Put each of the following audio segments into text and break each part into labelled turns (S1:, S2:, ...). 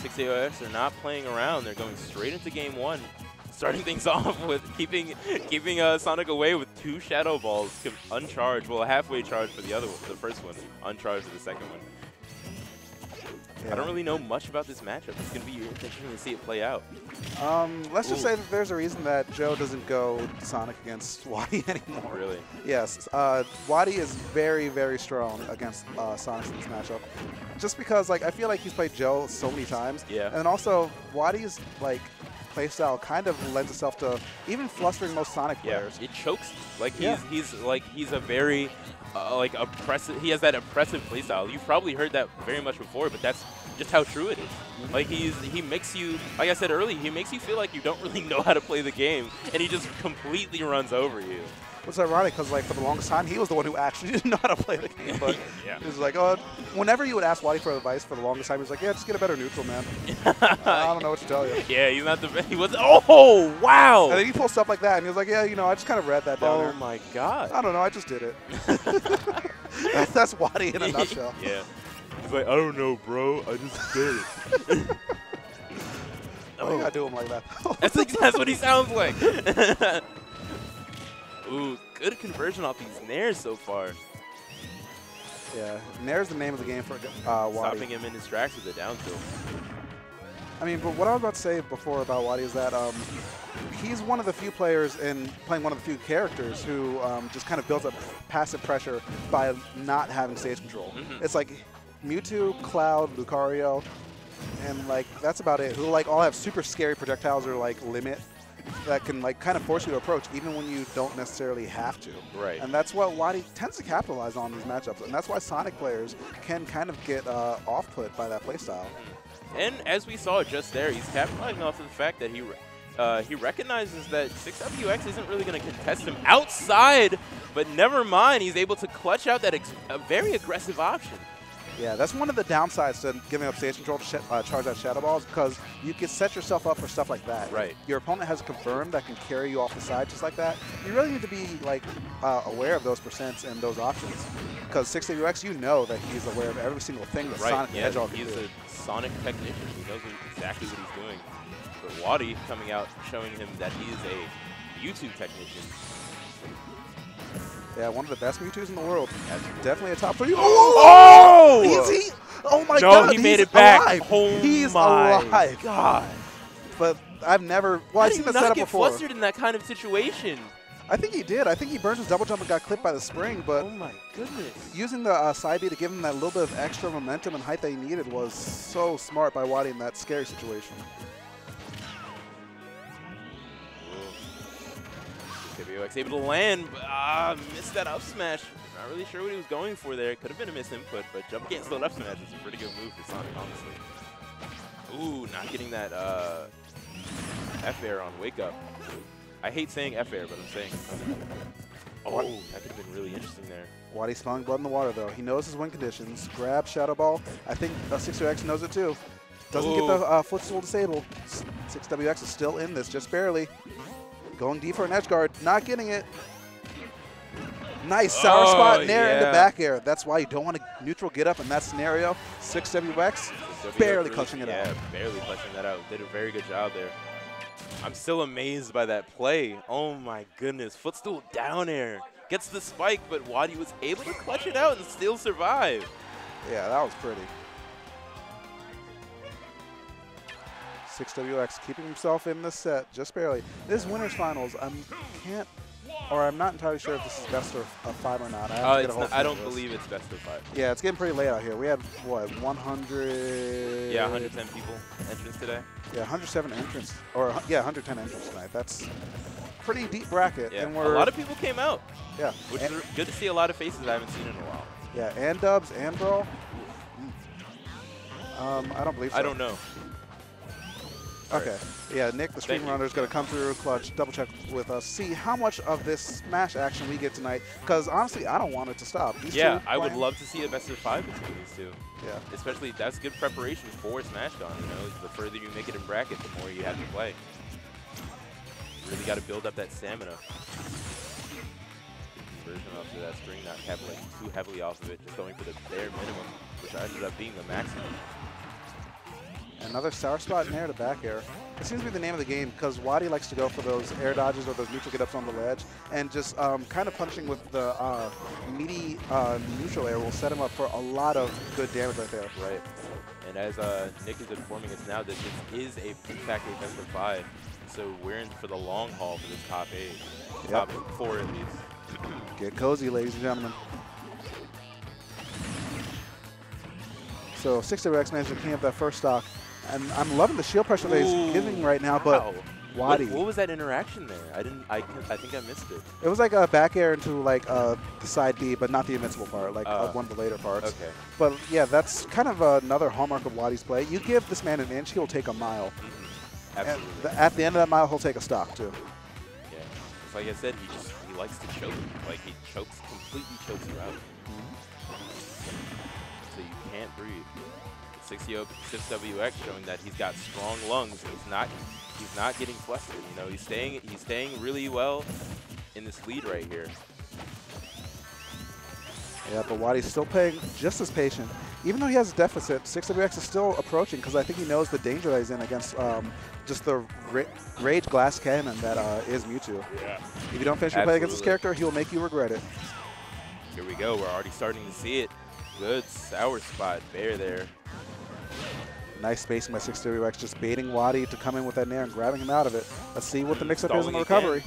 S1: 6AOX are not playing around. They're going straight into game one, starting things off with keeping Sonic away with 2 Shadow Balls uncharged. Well, halfway charged for the first one, uncharged for the second one. Yeah. I don't really know much about this matchup. It's going to be interesting to see it play out.
S2: Let's just say that there's a reason that Joe doesn't go Sonic against Wadi anymore.
S1: Really?
S2: Yes. Wadi is very, very strong against Sonic in this matchup. Just because, like, I feel like he's played Joe so many times.
S1: Yeah.
S2: And also, Wadi's, like, playstyle kind of lends itself to even flustering most Sonic players.
S1: Yeah, it chokes. Like, he's a very... like oppressive, he has that oppressive playstyle. You've probably heard that very much before, but that's just how true it is. Like he makes you, like I said earlier, he makes you feel like you don't really know how to play the game, and he just completely runs over you.
S2: It's ironic because, like, for the longest time, he was the one who actually didn't know how to play the game. But
S1: yeah.
S2: He was like, oh, whenever you would ask Wadi for advice for the longest time, he was like, yeah, just get a better neutral, man. I don't know what to tell you.
S1: Yeah, he's not the best. He was. Oh, wow.
S2: And then he pulled stuff like that, and he was like, yeah, you know, I just kind of read that down there.
S1: Oh my god.
S2: I don't know, I just did it. That's Wadi in a nutshell.
S1: Yeah. He's like, I don't know, bro. I just did it.
S2: Why you gotta do him like that?
S1: That's what he sounds like. Ooh, good conversion off these nairs so far.
S2: Yeah, nair's the name of the game for Wadi.
S1: Stopping him in his tracks with a down tilt.
S2: I mean, but what I was about to say before about Wadi is that he's one of the few players in playing one of the few characters who just kind of builds up passive pressure by not having stage control. It's like Mewtwo, Cloud, Lucario, and like that's about it. Who like all have super scary projectiles or like limit that can like kind of force you to approach even when you don't necessarily have to.
S1: Right.
S2: And that's what Wadi tends to capitalize on in these matchups, and that's why Sonic players can kind of get off-put by that playstyle.
S1: And as we saw just there, he's capitalizing off of the fact that he recognizes that 6WX isn't really going to contest him outside, but never mind, he's able to clutch out that a very aggressive option.
S2: Yeah, that's one of the downsides to giving up stage control to charge out Shadow Balls, because you can set yourself up for stuff like that.
S1: Right.
S2: Your opponent has a confirm that can carry you off the side just like that. You really need to be like aware of those percents and those options, because 6WX, you know that he's aware of every single thing that Sonic the Hedgehog can do.
S1: He's a Sonic technician. He knows exactly what he's doing. But Wadi coming out showing him that he is a YouTube technician.
S2: Yeah, one of the best Mewtwo's in the world. Definitely a top 3.
S1: Oh!
S2: Is he? Oh my god,
S1: he made it back.
S2: Alive.
S1: Oh
S2: he's
S1: my
S2: alive.
S1: God.
S2: But I've never, well, I've seen that setup before.
S1: Flustered in that kind of situation.
S2: I think he did. I think he burned his double jump and got clipped by the spring, but
S1: oh my goodness.
S2: Using the side B to give him that little bit of extra momentum and height that he needed was so smart by Wadi in that scary situation.
S1: VGBootCamp able to land, but missed that up smash. Not really sure what he was going for there. Could have been a misinput, but jump can't slow up smash is a pretty good move for Sonic, honestly. Ooh, not getting that F-air on wake up. I hate saying F-air, but I'm saying oh, that could have been really interesting there.
S2: Wadi smelling blood in the water, though. He knows his win conditions. Grab Shadow Ball. I think 6WX knows it, too. Doesn't get the footstool disabled. 6WX is still in this, just barely. Going deep for an edge guard. Not getting it. Nice sour spot, nair into back air. That's why you don't want to neutral get up in that scenario. 6WX barely clutching it out.
S1: Yeah, barely clutching that out. Did a very good job there. I'm still amazed by that play. Oh my goodness. Footstool down air. Gets the spike, but Wadi was able to clutch it out and still survive.
S2: Yeah, that was pretty. 6WX keeping himself in the set, just barely. This is winners finals. I'm not entirely sure if this is best of 5 or not.
S1: I don't believe it's best of 5.
S2: Yeah, it's getting pretty late out here. We had, what, 100?
S1: Yeah, 110 people entrance today.
S2: Yeah, 107 entrance, or yeah, 110 entrance tonight. That's pretty deep bracket.
S1: Yeah,
S2: and
S1: a lot of people came out.
S2: Yeah.
S1: Which is good to see a lot of faces I haven't seen in a while.
S2: Yeah, and dubs and brawl. I don't believe so.
S1: I don't know.
S2: Okay.
S1: Right.
S2: Yeah, Nick, the stream runner, is going to come through clutch, double check with us, see how much of this Smash action we get tonight. Because honestly, I don't want it to stop. These
S1: yeah, I would love to see a best of 5 between these two.
S2: Yeah.
S1: Especially, that's good preparation for SmashCon. You know, the further you make it in bracket, the more you have to play. Really got to build up that stamina. Conversion off of that string, not capitalizing too heavily off of it, just going for the bare minimum, which ended up being the maximum.
S2: Another sour spot nair to back air. It seems to be the name of the game because Wadi likes to go for those air dodges or those neutral get-ups on the ledge, and just kind of punishing with the meaty neutral air will set him up for a lot of good damage right there.
S1: Right. And as Nick is informing us now, that this is a in fact a best of 5, so we're in for the long haul for this top 8, top 4 at least.
S2: Get cozy, ladies and gentlemen. So 6WX managed to clean up that first stock. And I'm loving the shield pressure that he's giving right now, but Wadi.
S1: What was that interaction there? I think I missed it.
S2: It was like a back air into like the side B, but not the invincible part, like one of the later parts.
S1: Okay.
S2: But yeah, that's kind of another hallmark of Wadi's play. You give this man an inch, he'll take a mile.
S1: Absolutely.
S2: At the end of that mile, he'll take a stock too.
S1: Yeah. It's like I said, he likes to choke. Like he completely chokes you out. So you can't breathe. 6WX showing that he's got strong lungs and he's not getting flustered. You know, he's staying really well in this lead right here.
S2: Yeah, but Wadi's still playing just as patient. Even though he has a deficit, 6WX is still approaching because I think he knows the danger that he's in against just the Rage Glass Cannon that is Mewtwo.
S1: Yeah.
S2: If you don't finish your play against this character, he will make you regret it.
S1: Here we go. We're already starting to see it. Good sour spot Bear there.
S2: Nice spacing by 6WX, just baiting Wadi to come in with that nair and grabbing him out of it. Let's see what the mix-up is in the recovery.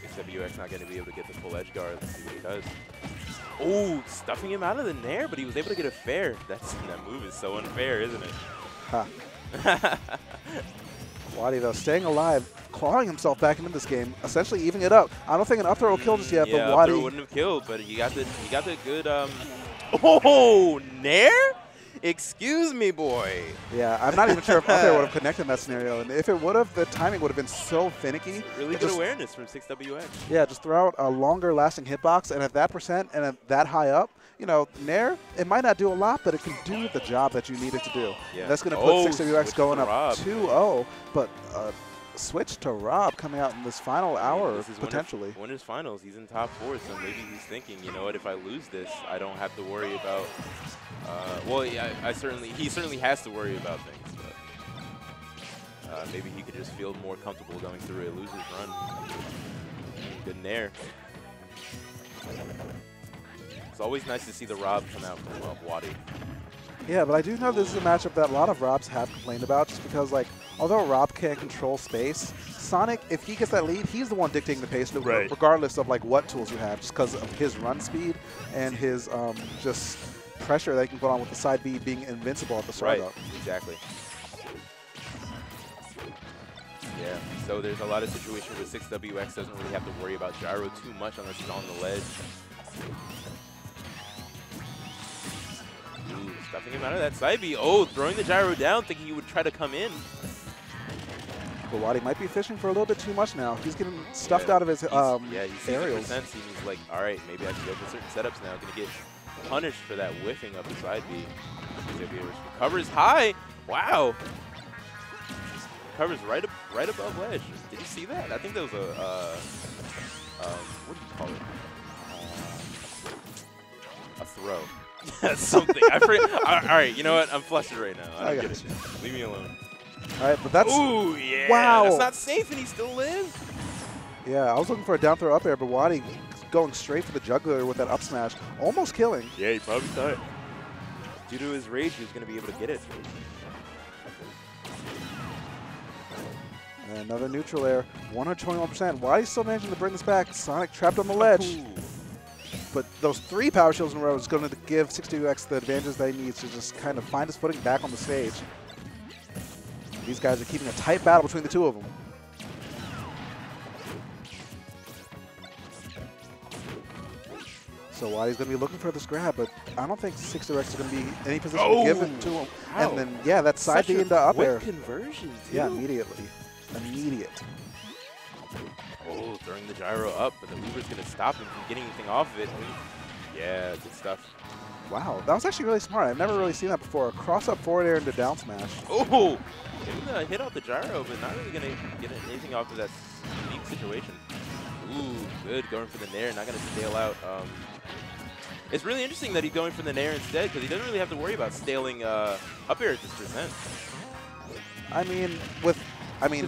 S1: 6WX not going to be able to get the full edge guard. Let's see what he does. Oh, stuffing him out of the nair, but he was able to get a fair. That move is so unfair, isn't it?
S2: Ha. Wadi, though, staying alive, clawing himself back into this game, essentially evening it up. I don't think an up throw will kill just yet, but Wadi
S1: wouldn't have killed, but he got the good oh, nair? Excuse me, boy.
S2: Yeah, I'm not even sure if up there would have connected in that scenario. And if it would have, the timing would have been so finicky.
S1: Really good awareness from 6WX.
S2: Yeah, just throw out a longer lasting hitbox, and at that percent and at that high up, you know, nair, it might not do a lot, but it can do the job that you need it to do. Yeah. That's going to put 6WX going up 2-0, but switch to Rob coming out in this final hour, potentially.
S1: Winners finals, he's in top 4, so maybe he's thinking, you know what, if I lose this, I don't have to worry about, well, yeah, he certainly has to worry about things, but maybe he could just feel more comfortable going through a loser's run. Good nair. It's always nice to see the Rob come out from Wadi.
S2: Yeah, but I do know this is a matchup that a lot of Robs have complained about just because, like, although Rob can't control space, Sonic, if he gets that lead, he's the one dictating the pace, regardless of, like, what tools you have, just because of his run speed and his just pressure that he can put on with the side B being invincible at the start up.
S1: Exactly. Yeah, so there's a lot of situations where 6WX doesn't really have to worry about gyro too much unless he's on the ledge. Ooh, stuffing him out of that side B. Oh, throwing the gyro down, thinking he would try to come in.
S2: But Wadi might be fishing for a little bit too much now. He's getting stuffed out of his aerials.
S1: He's like, all right, maybe I can go for certain setups now. Going to get punished for that whiffing of the side B. Recovers high. Wow. Recovers right above ledge. Did you see that? I think that was a what do you call it? A throw. Something. I forget. All right, you know what? I'm flustered right now. I don't get it. Leave me alone.
S2: All right, but that's...
S1: Ooh, yeah.
S2: Wow.
S1: That's not safe, and he still lives.
S2: Yeah, I was looking for a down throw up air, but Wadi going straight for the juggler with that up smash, almost killing.
S1: Yeah, he probably thought. Due to his rage, he was going to be able to get it.
S2: And another neutral air, 121%. Wadi's still managing to bring this back. Sonic trapped on the ledge. Ooh. But those 3 power shields in a row is going to give 6WX the advantages that he needs to just kind of find his footing back on the stage. These guys are keeping a tight battle between the two of them. So Wadi's going to be looking for this grab, but I don't think 6WX is going to be in any position to give it to him. Wow. And then, yeah, that side B into up air.
S1: Conversion, too.
S2: Yeah, immediately. Immediate.
S1: Oh, throwing the gyro up, but the Uber's going to stop him from getting anything off of it. Yeah, good stuff.
S2: Wow, that was actually really smart. I've never really seen that before. Cross up forward air into down smash.
S1: Oh, getting the hit off the gyro, but not really going to get anything off of that unique situation. Ooh, good, going for the nair, not going to bail out It's really interesting that he's going for the Nair instead because he doesn't really have to worry about staling up air at this percent.
S2: I mean,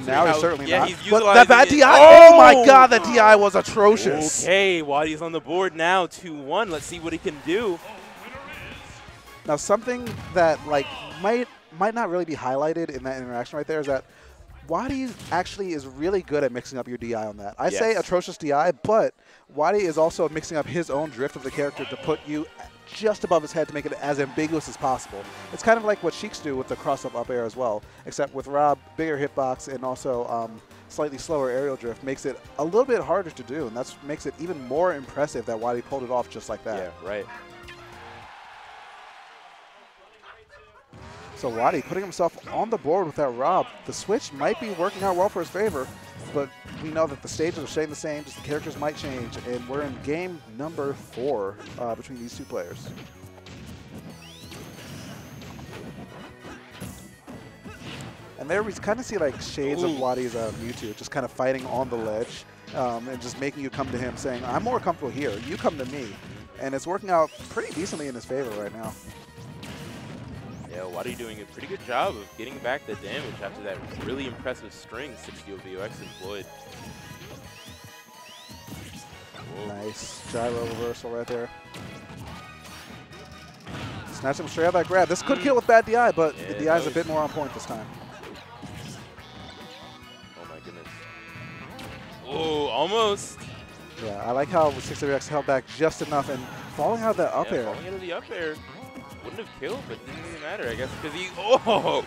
S2: now he's certainly not.
S1: He's
S2: but that bad
S1: it.
S2: DI, oh my god, that DI was atrocious.
S1: Okay, Wadi's on the board now, 2-1. Let's see what he can do.
S2: Now, something that like might not really be highlighted in that interaction right there is that Wadi actually is really good at mixing up your DI on that. I say atrocious DI, but Wadi is also mixing up his own drift of the character to put you just above his head to make it as ambiguous as possible. It's kind of like what Sheiks do with the cross-up up air as well, except with Rob, bigger hitbox and also slightly slower aerial drift makes it a little bit harder to do, and that makes it even more impressive that Wadi pulled it off just like that.
S1: Yeah, right.
S2: So Wadi putting himself on the board with that Rob. The switch might be working out well for his favor, but we know that the stages are staying the same, just the characters might change, and we're in game number 4 between these two players. And there we kind of see like shades of Wadi's Mewtwo, just kind of fighting on the ledge and just making you come to him saying, I'm more comfortable here, you come to me. And it's working out pretty decently in his favor right now.
S1: Yeah, Wadi doing a pretty good job of getting back the damage after that really impressive string 60 VOX employed. Whoa.
S2: Nice gyro reversal right there. Snatch him straight out that grab. This could kill with bad DI, but the DI is a bit more on point this time.
S1: Oh my goodness. Oh, almost.
S2: Yeah, I like how 60VX held back just enough and falling out of that up air.
S1: Falling out of the up air. Wouldn't have killed, but it didn't really matter, I guess, because he. Oh!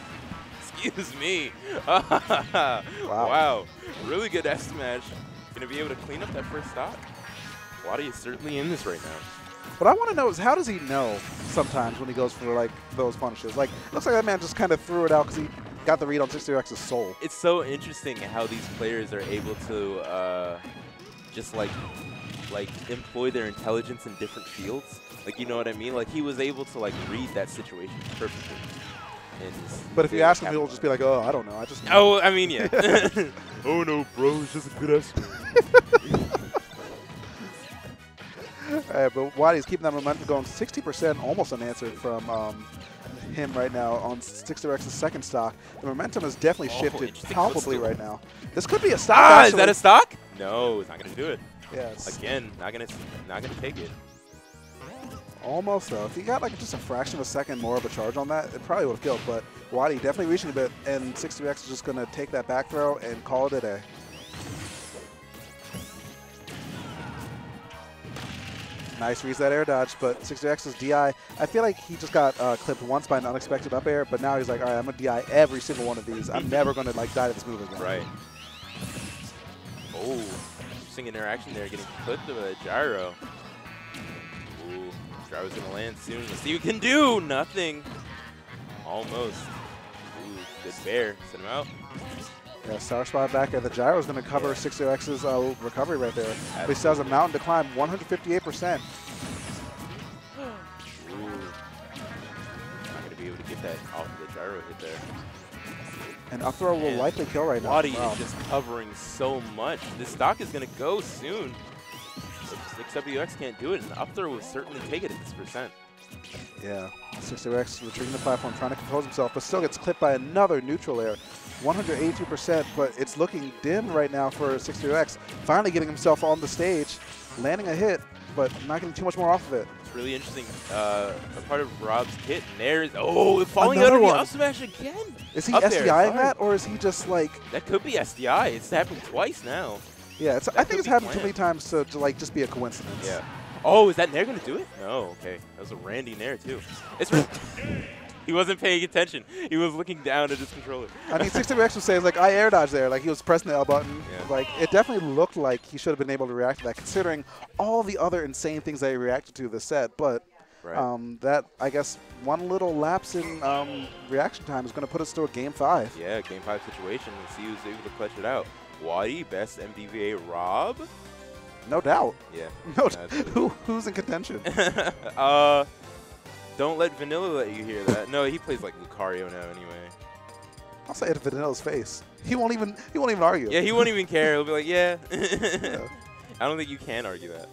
S1: Excuse me. Wow. Wow. Really good S smash. Gonna be able to clean up that first stock. Wadi is certainly in this right now.
S2: What I want to know is how does he know sometimes when he goes for like those punishes? Like, looks like that man just kind of threw it out because he got the read on 60VX's soul.
S1: It's so interesting how these players are able to just like employ their intelligence in different fields. Like, you know what I mean? Like, he was able to, like, read that situation perfectly.
S2: But if you ask him, he'll just be like, oh, I don't know. I just know.
S1: Oh, I mean, yeah. Oh, no, bro. It's just a good estimate.
S2: But Wadi's keeping that momentum going. 60% almost unanswered from him right now on 60VX's second stock. The momentum has definitely shifted palpably right now. This could be a stock, actually.
S1: Is that a stock? No, it's not going to do it.
S2: Yeah,
S1: again, not gonna take it.
S2: Almost though. If he got like just a fraction of a second more of a charge on that, it probably would have killed. But Wadi definitely reaching a bit, and 60VX is just gonna take that back throw and call it a day. Nice reads that air dodge, but 60VX's DI, I feel like he just got clipped once by an unexpected up air, but now he's like, all right, I'm gonna DI every single one of these. I'm never gonna like die to this move again.
S1: Right. Oh, interesting interaction there, getting clipped with a gyro. Ooh, gyro's gonna land soon. Let's see what he can do. Nothing. Almost. Ooh, good bear. Send him out.
S2: Yeah, Star Spot back there. The gyro's going to cover 60VX's recovery right there. But he still has a mountain to climb, 158%.
S1: Ooh. Not going to be able to get that off the gyro hit there.
S2: And up throw will likely kill right now.
S1: Wadi is just covering so much. This stock is going to go soon. Except VOX can't do it, and up throw will certainly take it at this percent.
S2: Yeah, 60VX retrieving the platform, trying to compose himself, but still gets clipped by another neutral air. 182%, but it's looking dim right now for 60VX. Finally getting himself on the stage, landing a hit, but not getting too much more off of it.
S1: It's really interesting. A part of Rob's hit, and there's falling out of the up smash again.
S2: Is he SDIing that, or is he just like?
S1: That could be SDI. It's happened twice now.
S2: Yeah, I think it's happened too many times to like just be a coincidence.
S1: Yeah. Oh, is that Nair going to do it? No, okay. That was a Randy Nair, too. It's he wasn't paying attention. He was looking down at his controller.
S2: I mean, 60VX was saying, like, I air dodged there. Like, he was pressing the L button. Yeah. Like, it definitely looked like he should have been able to react to that, considering all the other insane things that he reacted to this set. But that, I guess, one little lapse in reaction time is going to put us to a Game 5.
S1: Yeah, Game 5 situation. Let's see who's able to clutch it out. Wadi, best MDVA Rob.
S2: No doubt.
S1: Yeah.
S2: Who's in contention?
S1: Don't let Vanilla let you hear that. No, he plays like Lucario now anyway.
S2: I'll say it to Vanilla's face. He won't even argue.
S1: Yeah, he won't even care. He'll be like, yeah. I don't think you can argue that.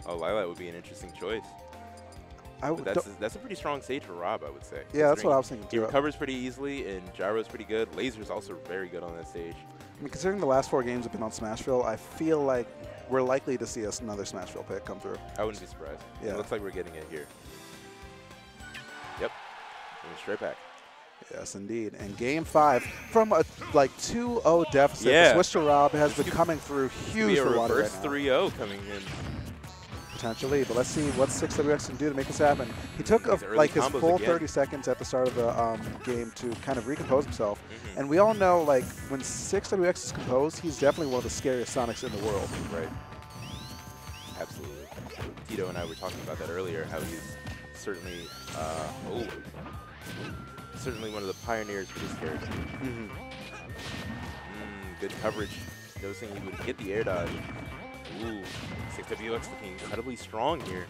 S1: Oh, Lilat would be an interesting choice. That's a pretty strong stage for Rob, I would say.
S2: Yeah, that's what I was thinking too.
S1: He recovers pretty easily, and gyro's pretty good. Laser's also very good on that stage.
S2: I mean, considering the last 4 games have been on Smashville, I feel like we're likely to see another Smashville pick come through.
S1: I wouldn't be surprised.
S2: Yeah.
S1: It looks like we're getting it here. Yep. And straight back.
S2: Yes, indeed. And game 5, from a 2-0 deficit,
S1: yeah.
S2: the switch to Rob has been coming through huge for Wadi right now.
S1: Reverse 3-0 coming in.
S2: Potentially, but let's see what 6WX can do to make this happen. He took his full 30 seconds at the start of the game to kind of recompose himself. And we all know, when 6WX is composed, he's definitely one of the scariest Sonics in the world.
S1: Right. Absolutely. Tito and I were talking about that earlier, how he's certainly, certainly one of the pioneers for this character. Good coverage. Noticing he would get the air dodge. Ooh, 6WX looking incredibly strong here.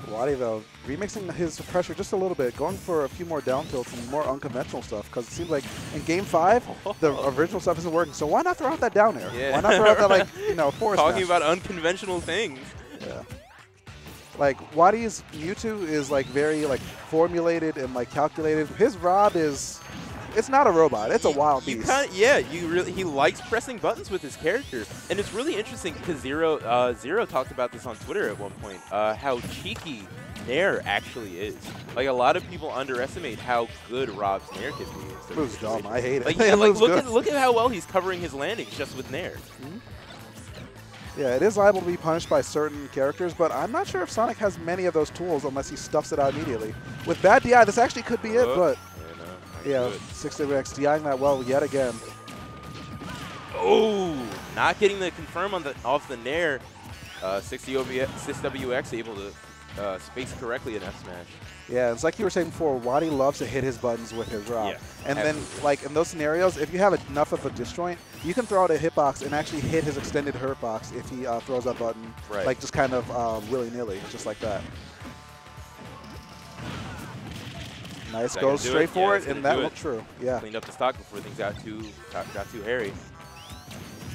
S2: Wadi, though, remixing his pressure just a little bit, going for a few more down tilts and more unconventional stuff, because it seems like in game 5, the original stuff isn't working. So why not throw out that down air?
S1: Yeah.
S2: Why not throw out that, force
S1: Talking
S2: smash?
S1: about unconventional things.
S2: Yeah. Wadi's Mewtwo is, very, formulated and, calculated. His Rob is... It's not a robot. It's a wild beast.
S1: He likes pressing buttons with his character, and it's really interesting because Zero talked about this on Twitter at one point. How cheeky Nair actually is. A lot of people underestimate how good Rob's Nair can be.
S2: Move's dumb. I hate it.
S1: Look at how well he's covering his landings just with Nair.
S2: Yeah, it is liable to be punished by certain characters, but I'm not sure if Sonic has many of those tools unless he stuffs it out immediately. With bad DI, this actually could be it, but... Yeah, 6WX DIing that well yet again.
S1: Oh, not getting the confirm off the Nair. 6WX able to space correctly in F smash.
S2: Yeah, it's like you were saying before, Wadi loves to hit his buttons with his Rob.
S1: Yeah,
S2: and then, in those scenarios, if you have enough of a disjoint, you can throw out a hitbox and actually hit his extended hurt box if he throws that button, just kind of willy-nilly, just like that. Nice, goes straight for it, and that looked true. Yeah.
S1: Cleaned up the stock before things got too hairy.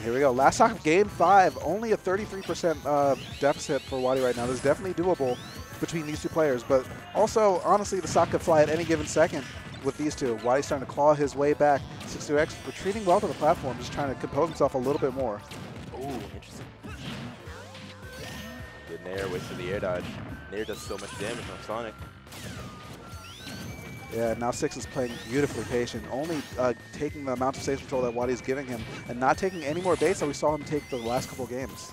S2: Here we go. Last stock of game 5, only a 33% deficit for Wadi right now. This is definitely doable between these two players, but also, honestly, the stock could fly at any given second with these two. Wadi's starting to claw his way back. 6WX retreating well to the platform, just trying to compose himself a little bit more.
S1: Ooh, interesting. Good Nair, waits for the air dodge. Nair does so much damage on Sonic.
S2: Yeah, now 6 is playing beautifully patient, only taking the amount of stage control that Wadi's giving him, and not taking any more baits that we saw him take the last couple games.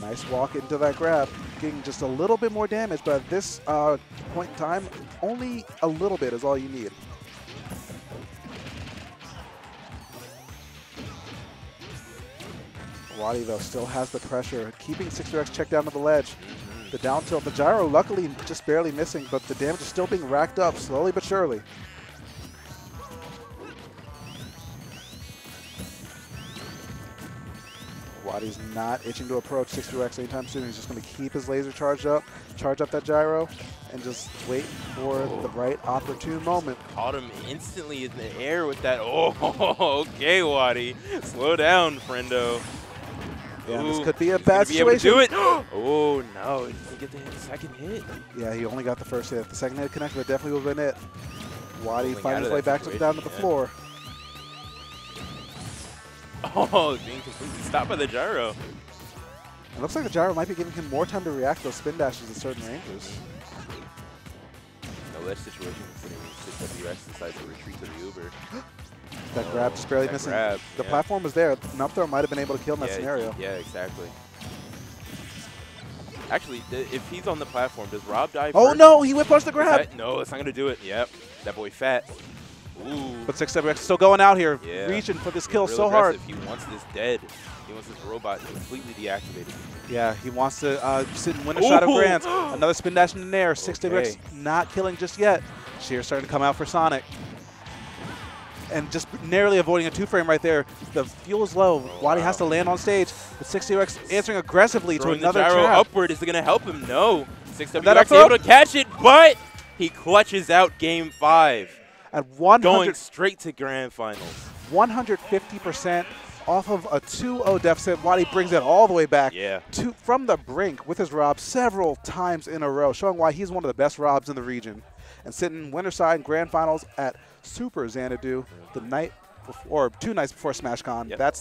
S2: Nice walk into that grab, getting just a little bit more damage, but at this point in time, only a little bit is all you need. Wadi, though, still has the pressure, keeping 6WX checked down to the ledge. The down tilt, the gyro luckily just barely missing, but the damage is still being racked up slowly but surely. Wadi's not itching to approach 6WX anytime soon. He's just going to keep his laser charge up that gyro, and just wait for the right opportune moment.
S1: Caught him instantly in the air with that. Oh, okay, Wadi. Slow down, friendo.
S2: Yeah, this could be a bad situation.
S1: Able to do it. Oh, no. He didn't get the second hit.
S2: Yeah, he only got the first hit. If the second hit connected, it definitely would have been it. Wadi finds his way back down to the floor.
S1: Oh, being completely stopped by the gyro.
S2: It looks like the gyro might be giving him more time to react to those spin dashes at certain ranges.
S1: No ledge situation considering 6WX decides to retreat to the Uber.
S2: That grab just barely missing. The platform was there. An up throw might have been able to kill in that scenario.
S1: Yeah, exactly. Actually, if he's on the platform, does Rob dive
S2: Oh,
S1: first?
S2: no, he whip punched the grab.
S1: No, that's not going to do it. Yep, that boy fat. Ooh.
S2: But 6WX still going out here,
S1: Yeah.
S2: reaching for this kill
S1: Real
S2: so hard.
S1: He wants this dead. He wants this robot completely deactivated.
S2: Yeah, he wants to sit and win a shot of Grants. Another spin dash in the air. 6WX not killing just yet. Sheer starting to come out for Sonic. And just narrowly avoiding a 2-frame right there. The fuel is low. Wadi has to land on stage. But 6WX answering aggressively to another
S1: the gyro
S2: trap.
S1: upward is going to help him. No. 6WX able to catch it, but he clutches out game 5.
S2: At 100,
S1: going straight to grand finals.
S2: 150% Off of a 2-0 deficit, Wadi brings it all the way back from the brink with his Rob several times in a row, showing why he's one of the best Robs in the region. And sitting Winterside Grand Finals at Super Xanadu the night before, 2 nights before SmashCon. That's